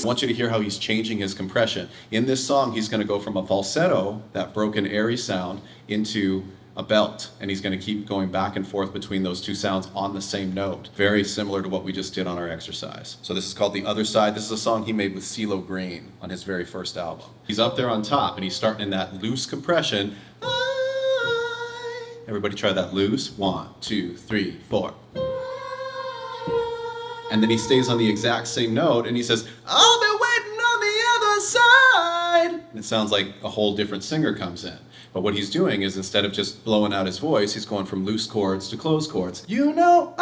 want you to hear how he's changing his compression. In this song, he's going to go from a falsetto, that broken airy sound, into a belt, and he's going to keep going back and forth between those two sounds on the same note. Very similar to what we just did on our exercise. So this is called The Other Side. This is a song he made with CeeLo Green on his very first album. He's up there on top, and he's starting in that loose compression. Everybody try that loose. 1, 2, 3, 4. And then he stays on the exact same note, and he says, I'll be waiting on the other side. And it sounds like a whole different singer comes in. But what he's doing is, instead of just blowing out his voice, he's going from loose chords to closed chords. You know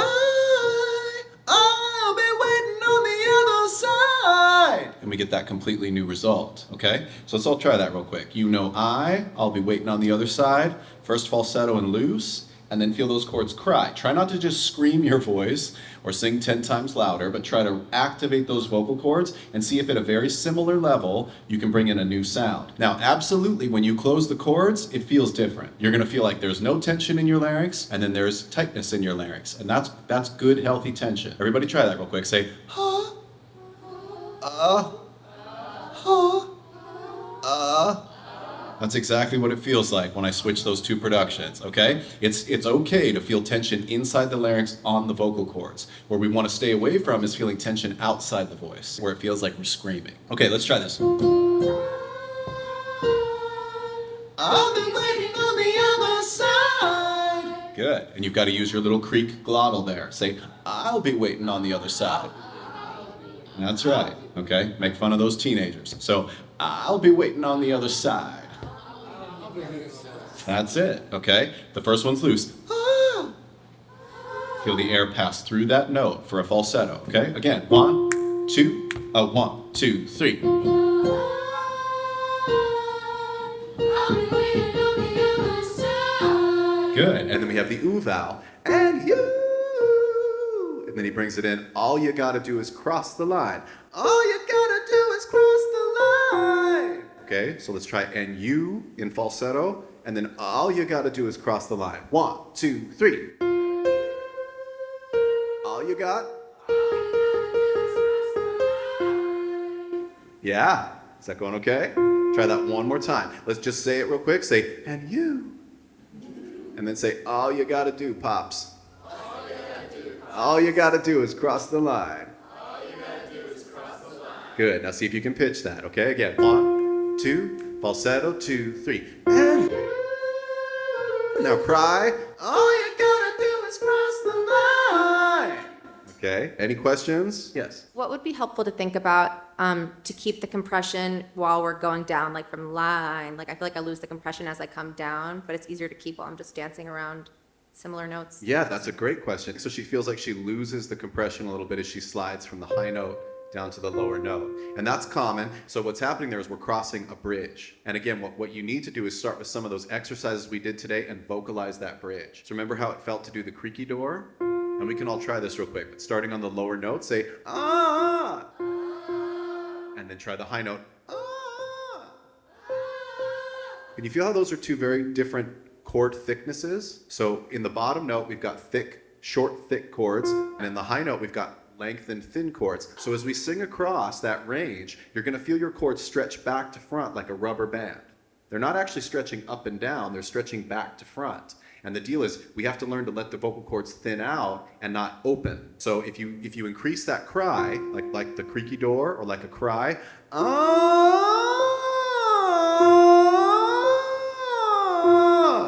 I'll be waiting on the other side. And we get that completely new result, okay? So let's all try that real quick. You know I'll be waiting on the other side. First falsetto and loose, and then feel those chords cry. Try not to just scream your voice or sing 10 times louder, but try to activate those vocal cords and see if at a very similar level you can bring in a new sound. Now, absolutely, when you close the chords, it feels different. You're gonna feel like there's no tension in your larynx, and then there's tightness in your larynx, and that's good, healthy tension. Everybody try that real quick. Say, ha, ha. That's exactly what it feels like when I switch those two productions, okay? It's okay to feel tension inside the larynx on the vocal cords. Where we want to stay away from is feeling tension outside the voice, where it feels like we're screaming. Okay, let's try this. I'll be waiting on the other side. Good, and you've got to use your little creak glottal there. Say, I'll be waiting on the other side. That's right, okay? Make fun of those teenagers. So, I'll be waiting on the other side. That's it, okay? The first one's loose. Feel the air pass through that note for a falsetto, okay? Again, 1, 2, 1, 2, 3. Good, and then we have the ooh vowel. And you. And then he brings it in. All you gotta do is cross the line. All you gotta do is cross the line. Okay, so let's try and you in falsetto, and then all you gotta do is cross the line. 1, 2, 3. All you got? Yeah, is that going okay? Try that one more time. Let's just say it real quick. Say, and you. And then say, all you gotta do, Pops. All you gotta do is cross the line. Good, now see if you can pitch that, okay? Again, 1, 2, falsetto, 2, 3. And now cry. All you gotta do is cross the line. Okay, any questions? Yes. What would be helpful to think about to keep the compression while we're going down, like from line? Like I feel like I lose the compression as I come down, but it's easier to keep while I'm just dancing around similar notes. Yeah, that's a great question. So she feels like she loses the compression a little bit as she slides from the high note down to the lower note. And that's common. So what's happening there is we're crossing a bridge. And again, what you need to do is start with some of those exercises we did today and vocalize that bridge. So remember how it felt to do the creaky door? And we can all try this real quick. But starting on the lower note, say, ah. And then try the high note, ah. Can you feel how those are two very different chord thicknesses? So in the bottom note, we've got short, thick chords. And in the high note, we've got lengthened, thin chords. So as we sing across that range, you're going to feel your chords stretch back to front like a rubber band. They're not actually stretching up and down, they're stretching back to front. And the deal is we have to learn to let the vocal cords thin out and not open. So if you increase that cry, like the creaky door or like a cry,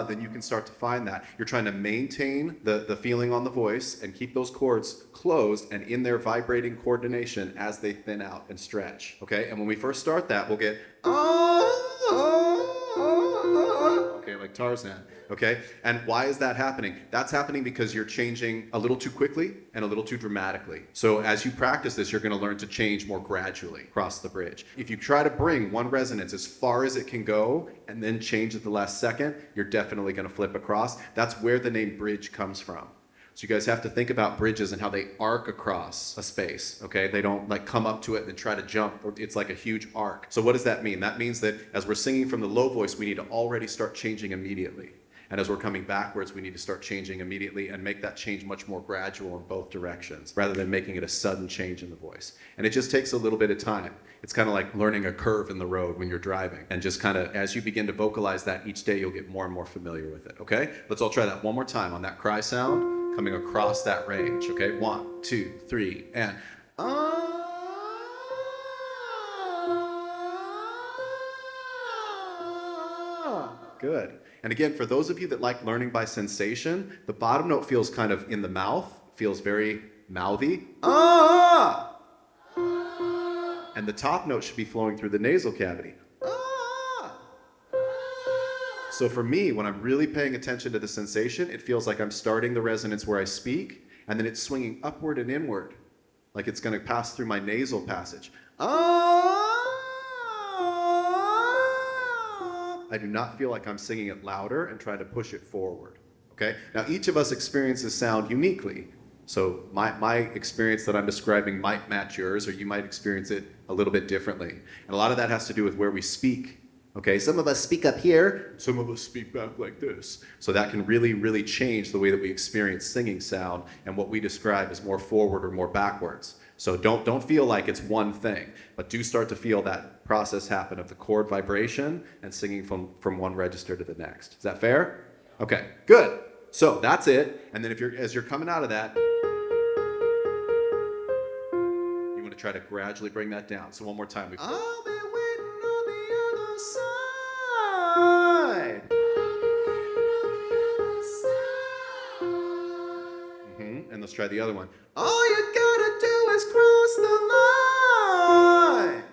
then you can start to find that. You're trying to maintain the feeling on the voice and keep those chords closed and in their vibrating coordination as they thin out and stretch, okay? And when we first start that, we'll get, okay, like Tarzan, okay? And why is that happening? That's happening because you're changing a little too quickly and a little too dramatically. So as you practice this, you're gonna learn to change more gradually across the bridge. If you try to bring one resonance as far as it can go and then change at the last second, you're definitely gonna flip across. That's where the name bridge comes from. So you guys have to think about bridges and how they arc across a space, okay? They don't like come up to it and then try to jump. It's like a huge arc. So what does that mean? That means that as we're singing from the low voice, we need to already start changing immediately. And as we're coming backwards, we need to start changing immediately and make that change much more gradual in both directions, rather than making it a sudden change in the voice. And it just takes a little bit of time. It's kind of like learning a curve in the road when you're driving. And just kind of, as you begin to vocalize that each day, you'll get more and more familiar with it, okay? Let's all try that one more time on that cry sound, coming across that range, okay? 1, 2, 3, and good. And again, for those of you that like learning by sensation, the bottom note feels kind of in the mouth, feels very mouthy. And the top note should be flowing through the nasal cavity. So for me, when I'm really paying attention to the sensation, it feels like I'm starting the resonance where I speak, and then it's swinging upward and inward, like it's going to pass through my nasal passage. I do not feel like I'm singing it louder and trying to push it forward. Okay? Now, each of us experiences sound uniquely. So my experience that I'm describing might match yours, or you might experience it a little bit differently. And a lot of that has to do with where we speak. Okay, some of us speak up here, some of us speak back like this. So that can really, really change the way that we experience singing sound and what we describe as more forward or more backwards. So don't feel like it's one thing, but do start to feel that process happen of the chord vibration and singing from one register to the next. Is that fair? Okay, good. So that's it. And then as you're coming out of that, you want to try to gradually bring that down. So one more time. I'll be waiting on the other side. And let's try the other one. All you gotta do is cross the line.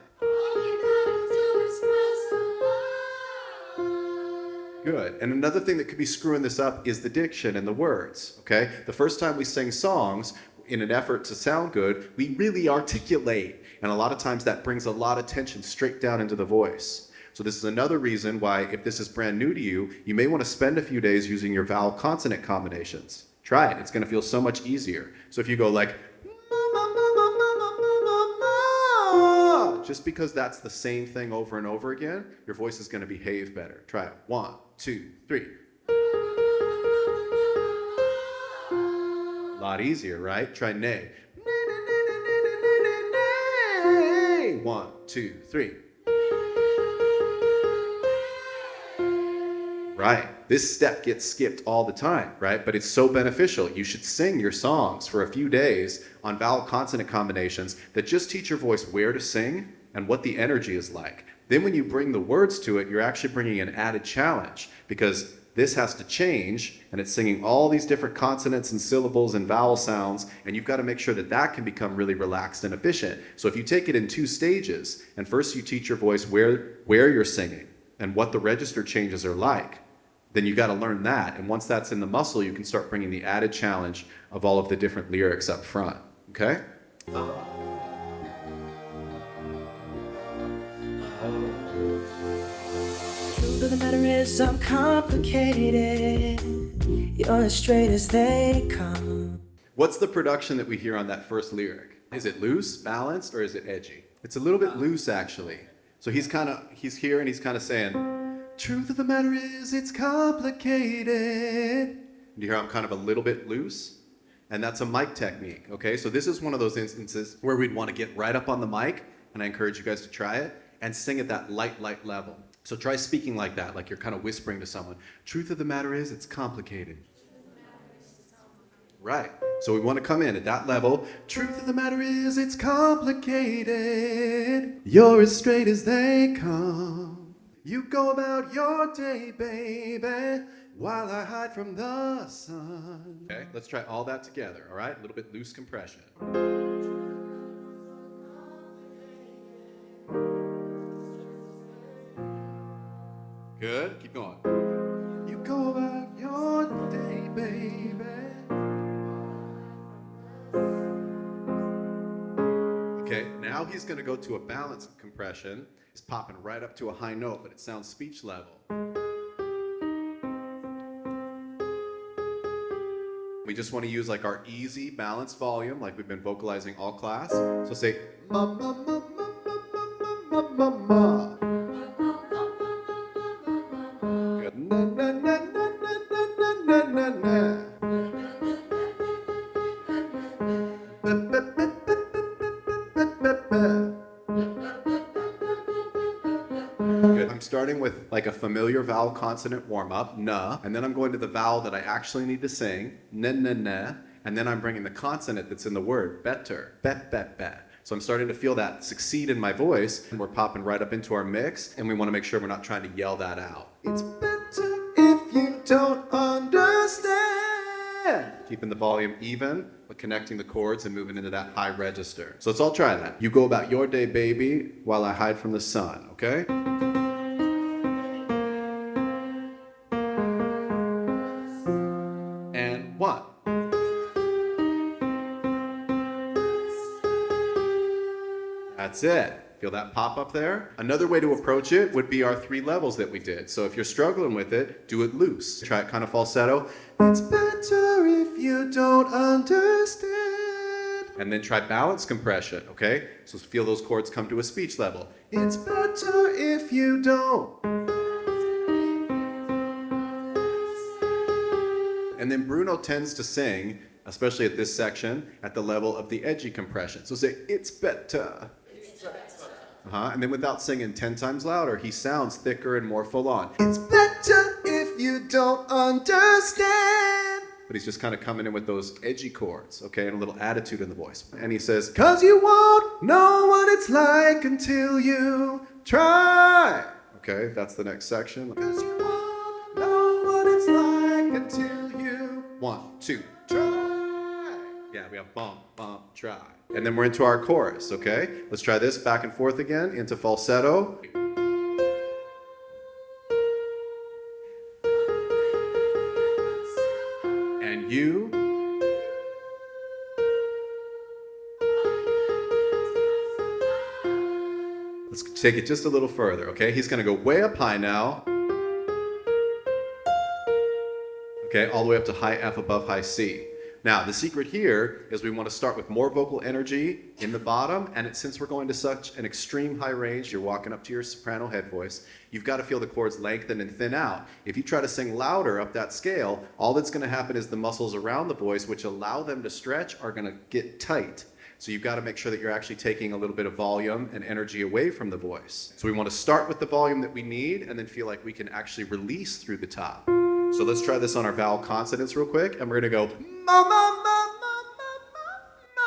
Good. And another thing that could be screwing this up is the diction and the words, okay? The first time we sing songs, in an effort to sound good, we really articulate. And a lot of times that brings a lot of tension straight down into the voice. So this is another reason why, if this is brand new to you, you may want to spend a few days using your vowel consonant combinations. Try it. It's going to feel so much easier. So if you go like, just because that's the same thing over and over again, your voice is going to behave better. Try it. 1, 2, 3. A lot easier, right? Try nay. 1, 2, 3. Right. This step gets skipped all the time, right? But it's so beneficial. You should sing your songs for a few days on vowel consonant combinations that just teach your voice where to sing and what the energy is like. Then when you bring the words to it, you're actually bringing an added challenge, because this has to change, and it's singing all these different consonants and syllables and vowel sounds, and you've got to make sure that that can become really relaxed and efficient. So if you take it in 2 stages, and first you teach your voice where you're singing and what the register changes are like, then you got to learn that. And once that's in the muscle, you can start bringing the added challenge of all of the different lyrics up front. Okay? Truth of the matter is I'm complicated. You're as straight as they come. What's the production that we hear on that first lyric? Is it loose, balanced, or is it edgy? It's a little bit loose, actually. So he's here and he's kind of saying, truth of the matter is, it's complicated. Do you hear I'm kind of a little bit loose? And that's a mic technique, okay? So this is one of those instances where we'd want to get right up on the mic, and I encourage you guys to try it, and sing at that light level. So try speaking like that, like you're kind of whispering to someone. Truth of the matter is, it's complicated. Right. So we want to come in at that level. Truth of the matter is, it's complicated. You're as straight as they come. You go about your day, baby, while I hide from the sun. Okay, let's try all that together, all right? A little bit loose compression. Good, keep going. You go about your day, baby. Okay, now he's going to go to a balanced compression. It's popping right up to a high note, but it sounds speech level. We just want to use like our easy balanced volume, like we've been vocalizing all class. So say ma ma ma ma ma ma ma ma. Good. Na na na na na starting with like a familiar vowel consonant warm-up, na, and then I'm going to the vowel that I actually need to sing, ne, ne, ne, and then I'm bringing the consonant that's in the word, better, bet, bet, bet. So I'm starting to feel that succeed in my voice, and we're popping right up into our mix, and we want to make sure we're not trying to yell that out. It's better if you don't understand. Keeping the volume even, but connecting the chords and moving into that high register. So let's all try that. You go about your day, baby, while I hide from the sun, okay? And 1. That's it. Feel that pop up there? Another way to approach it would be our 3 levels that we did. So if you're struggling with it, do it loose. Try it kind of falsetto. It's better if you don't understand. And then try balance compression, okay? So feel those chords come to a speech level. It's better if you don't. And then Bruno tends to sing, especially at this section, at the level of the edgy compression. So say, it's better. And then without singing 10 times louder, he sounds thicker and more full on. It's better if you don't understand. But he's just kind of coming in with those edgy chords, okay, and a little attitude in the voice. And he says, 'cause you won't know what it's like until you try. Okay, that's the next section. 'Cause you won't know what it's like until you 1, 2, try. Yeah, we have bump, bump, try. And then we're into our chorus, okay? Let's try this back and forth again into falsetto. And you. Let's take it just a little further, okay? He's gonna go way up high now. Okay, all the way up to high F above high C. Now, the secret here is we want to start with more vocal energy in the bottom, and since we're going to such an extreme high range, you're walking up to your soprano head voice, you've got to feel the chords lengthen and thin out. If you try to sing louder up that scale, all that's going to happen is the muscles around the voice, which allow them to stretch, are going to get tight. So you've got to make sure that you're actually taking a little bit of volume and energy away from the voice. So we want to start with the volume that we need, and then feel like we can actually release through the top. So let's try this on our vowel consonants real quick, and we're going to go ma, ma, ma, ma, ma, ma, ma.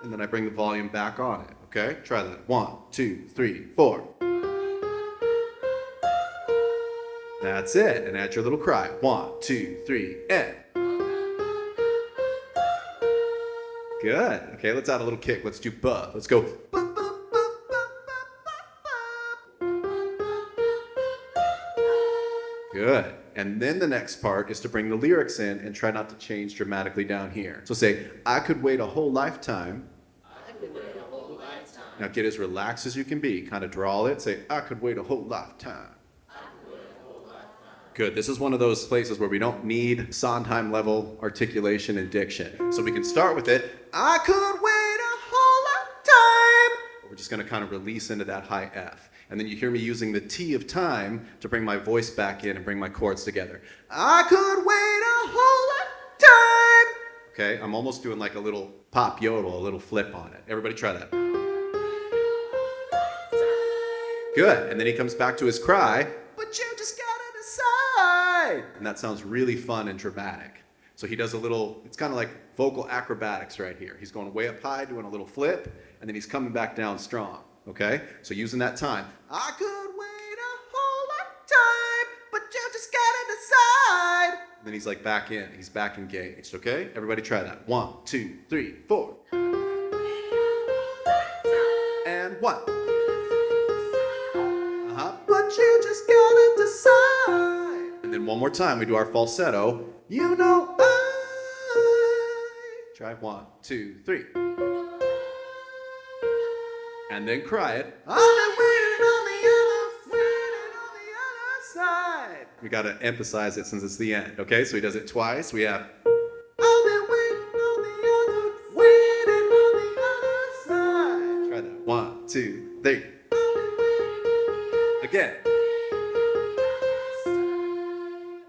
And then I bring the volume back on it, okay? Try that. 1, 2, 3, 4. That's it. And add your little cry. 1, 2, 3, and. Good. Okay, let's add a little kick. Let's do buh. Let's go. Good. And then the next part is to bring the lyrics in and try not to change dramatically down here. So say, I could wait a whole lifetime. I could wait a whole lifetime. Now get as relaxed as you can be. Kind of drawl it. Say, I could wait a whole lifetime. I could wait a whole lifetime. Good. This is one of those places where we don't need Sondheim level articulation and diction. So we can start with it. I could wait a whole lifetime. We're just going to kind of release into that high F. And then you hear me using the T of time to bring my voice back in and bring my chords together. I could wait a whole lifetime. Okay, I'm almost doing like a little pop yodel, a little flip on it. Everybody try that. Good, and then he comes back to his cry, but you just gotta decide. And that sounds really fun and dramatic. So he does a little, it's kind of like vocal acrobatics right here. He's going way up high, doing a little flip, and then he's coming back down strong. Okay, so using that time. I could wait a whole lifetime, but you just gotta decide. And then he's like back in, he's back engaged, okay? Everybody try that. 1, 2, 3, 4. And 1. But you just gotta decide. And then one more time, we do our falsetto. You know I. Try 1, 2, 3. And then cry it. I've been waiting on the other side. We gotta emphasize it since it's the end, okay? So he does it twice. We have. I've been waiting on the other side. Try that. 1, 2, 3. Again.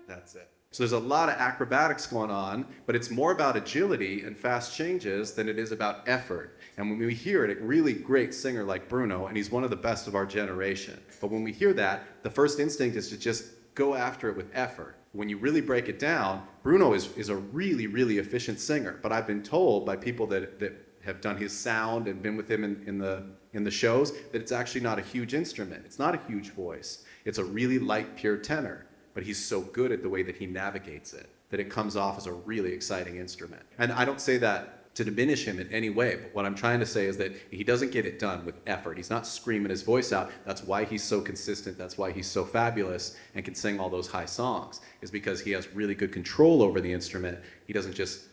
That's it. So there's a lot of acrobatics going on, but it's more about agility and fast changes than it is about effort. And when we hear it, a really great singer like Bruno, and he's one of the best of our generation. But when we hear that, the first instinct is to just go after it with effort. When you really break it down, Bruno is a really, really efficient singer. But I've been told by people that have done his sound and been with him in the shows that it's actually not a huge instrument. It's not a huge voice. It's a really light, pure tenor. But he's so good at the way that he navigates it that it comes off as a really exciting instrument. And I don't say that to diminish him in any way, but what I'm trying to say is that he doesn't get it done with effort. He's not screaming his voice out. That's why he's so consistent. That's why he's so fabulous and can sing all those high songs, is because he has really good control over the instrument. He doesn't just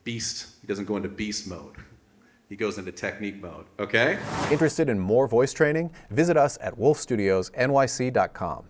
beast, he doesn't go into beast mode. He goes into technique mode, okay? Interested in more voice training? Visit us at wolfstudiosnyc.com.